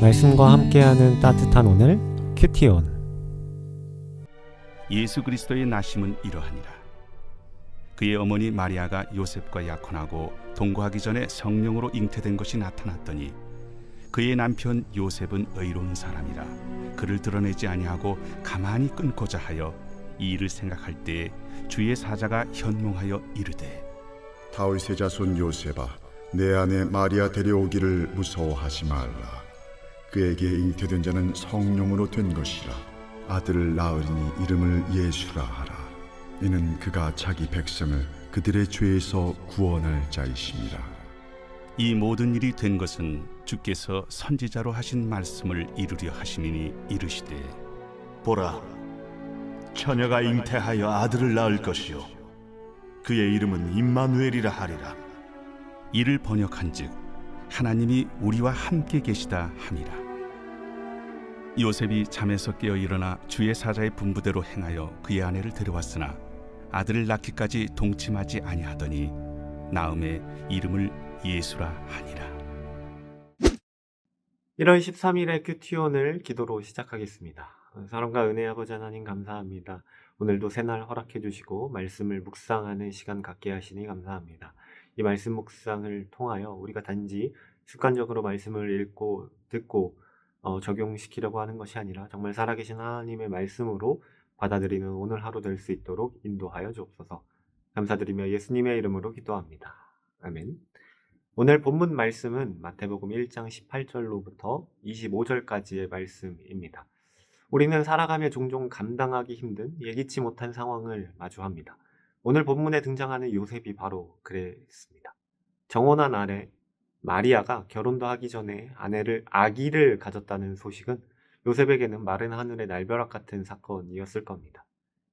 말씀과 함께하는 따뜻한 오늘 큐티온. 예수 그리스도의 나심은 이러하니라. 그의 어머니 마리아가 요셉과 약혼하고 동거하기 전에 성령으로 잉태된 것이 나타났더니 그의 남편 요셉은 의로운 사람이라 그를 드러내지 아니하고 가만히 끊고자 하여 이 일을 생각할 때에 주의 사자가 현몽하여 이르되, 다윗의 자손 요셉아, 내 아내 마리아 데려오기를 무서워하지 말라. 그에게 잉태된 자는 성령으로 된 것이라. 아들을 낳으리니 이름을 예수라 하라. 이는 그가 자기 백성을 그들의 죄에서 구원할 자이심이라. 이 모든 일이 된 것은 주께서 선지자로 하신 말씀을 이루려 하심이니 이르시되, 보라, 처녀가 잉태하여 아들을 낳을 것이요 그의 이름은 임마누엘이라 하리라. 이를 번역한즉 하나님이 우리와 함께 계시다 함이라. 요셉이 잠에서 깨어 일어나 주의 사자의 분부대로 행하여 그의 아내를 데려왔으나 아들을 낳기까지 동침하지 아니하더니 나음에 이름을 예수라 하니라. 1월 13일의 큐티온을 기도로 시작하겠습니다. 사랑과 은혜 아버지 하나님 감사합니다. 오늘도 새날 허락해 주시고 말씀을 묵상하는 시간 갖게 하시니 감사합니다. 이 말씀 묵상을 통하여 우리가 단지 습관적으로 말씀을 읽고 듣고 적용시키려고 하는 것이 아니라 정말 살아계신 하나님의 말씀으로 받아들이는 오늘 하루 될 수 있도록 인도하여 주옵소서. 감사드리며 예수님의 이름으로 기도합니다. 아멘. 오늘 본문 말씀은 마태복음 1장 18절로부터 25절까지의 말씀입니다. 우리는 살아가며 종종 감당하기 힘든 예기치 못한 상황을 마주합니다. 오늘 본문에 등장하는 요셉이 바로 그랬습니다. 정혼한 아내 마리아가 결혼도 하기 전에 아기를 가졌다는 소식은 요셉에게는 마른 하늘의 날벼락 같은 사건이었을 겁니다.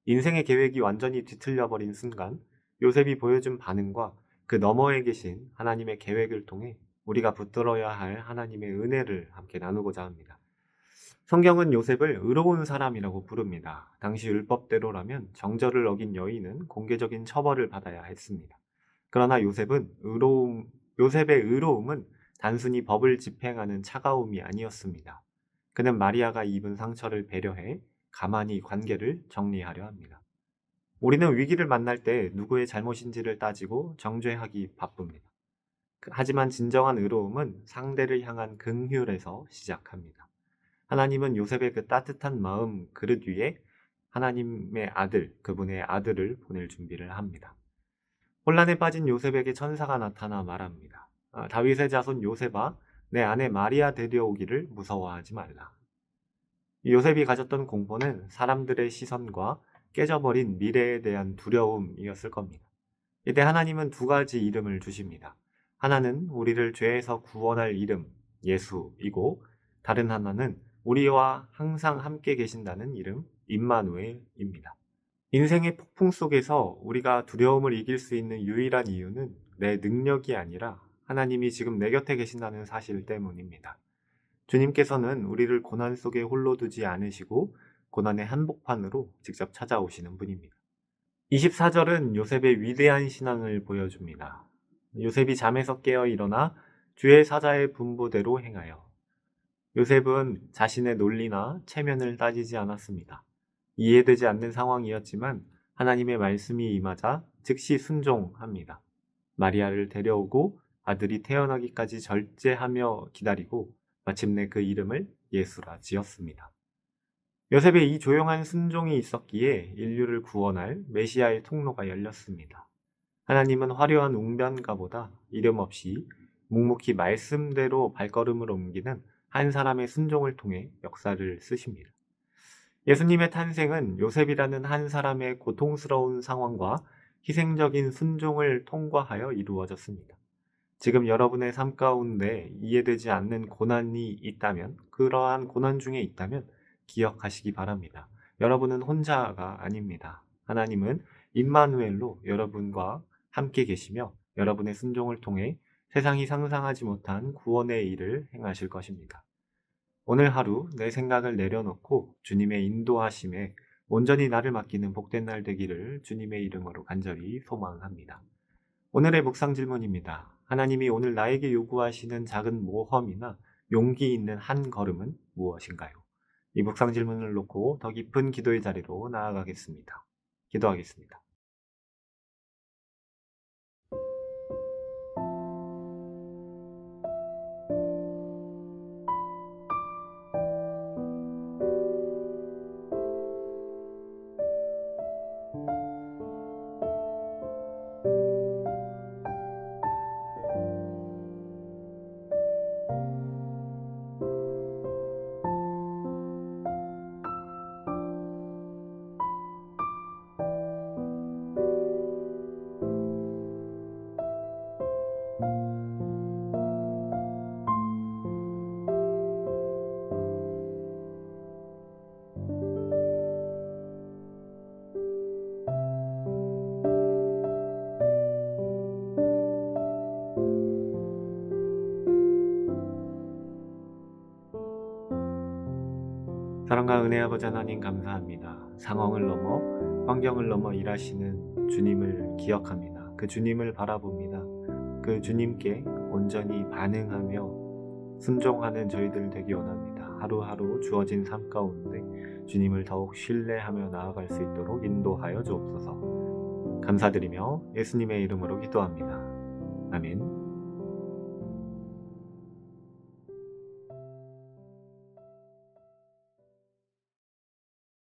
인생의 계획이 완전히 뒤틀려버린 순간 요셉이 보여준 반응과 그 너머에 계신 하나님의 계획을 통해 우리가 붙들어야 할 하나님의 은혜를 함께 나누고자 합니다. 성경은 요셉을 의로운 사람이라고 부릅니다. 당시 율법대로라면 정절을 어긴 여인은 공개적인 처벌을 받아야 했습니다. 그러나 요셉의 의로움은 단순히 법을 집행하는 차가움이 아니었습니다. 그는 마리아가 입은 상처를 배려해 가만히 관계를 정리하려 합니다. 우리는 위기를 만날 때 누구의 잘못인지를 따지고 정죄하기 바쁩니다. 하지만 진정한 의로움은 상대를 향한 긍휼에서 시작합니다. 하나님은 요셉의 그 따뜻한 마음 그릇 위에 하나님의 아들, 그분의 아들을 보낼 준비를 합니다. 혼란에 빠진 요셉에게 천사가 나타나 말합니다. 다윗의 자손 요셉아, 내 아내 마리아 데려오기를 무서워하지 말라. 요셉이 가졌던 공포는 사람들의 시선과 깨져버린 미래에 대한 두려움이었을 겁니다. 이때 하나님은 두 가지 이름을 주십니다. 하나는 우리를 죄에서 구원할 이름, 예수이고, 다른 하나는 우리와 항상 함께 계신다는 이름, 임마누엘입니다. 인생의 폭풍 속에서 우리가 두려움을 이길 수 있는 유일한 이유는 내 능력이 아니라 하나님이 지금 내 곁에 계신다는 사실 때문입니다. 주님께서는 우리를 고난 속에 홀로 두지 않으시고 고난의 한복판으로 직접 찾아오시는 분입니다. 24절은 요셉의 위대한 신앙을 보여줍니다. 요셉이 잠에서 깨어 일어나 주의 사자의 분부대로 행하여. 요셉은 자신의 논리나 체면을 따지지 않았습니다. 이해되지 않는 상황이었지만 하나님의 말씀이 임하자 즉시 순종합니다. 마리아를 데려오고 아들이 태어나기까지 절제하며 기다리고 마침내 그 이름을 예수라 지었습니다. 요셉의 이 조용한 순종이 있었기에 인류를 구원할 메시아의 통로가 열렸습니다. 하나님은 화려한 웅변가보다 이름 없이 묵묵히 말씀대로 발걸음을 옮기는 한 사람의 순종을 통해 역사를 쓰십니다. 예수님의 탄생은 요셉이라는 한 사람의 고통스러운 상황과 희생적인 순종을 통과하여 이루어졌습니다. 지금 여러분의 삶 가운데 이해되지 않는 고난이 있다면, 그러한 고난 중에 있다면 기억하시기 바랍니다. 여러분은 혼자가 아닙니다. 하나님은 임마누엘로 여러분과 함께 계시며 여러분의 순종을 통해 세상이 상상하지 못한 구원의 일을 행하실 것입니다. 오늘 하루 내 생각을 내려놓고 주님의 인도하심에 온전히 나를 맡기는 복된 날 되기를 주님의 이름으로 간절히 소망합니다. 오늘의 묵상 질문입니다. 하나님이 오늘 나에게 요구하시는 작은 모험이나 용기 있는 한 걸음은 무엇인가요? 이 묵상 질문을 놓고 더 깊은 기도의 자리로 나아가겠습니다. 기도하겠습니다. 사랑과 은혜 아버지 하나님 감사합니다. 상황을 넘어 환경을 넘어 일하시는 주님을 기억합니다. 그 주님을 바라봅니다. 그 주님께 온전히 반응하며 순종하는 저희들 되기 원합니다. 하루하루 주어진 삶 가운데 주님을 더욱 신뢰하며 나아갈 수 있도록 인도하여 주옵소서. 감사드리며 예수님의 이름으로 기도합니다. 아멘.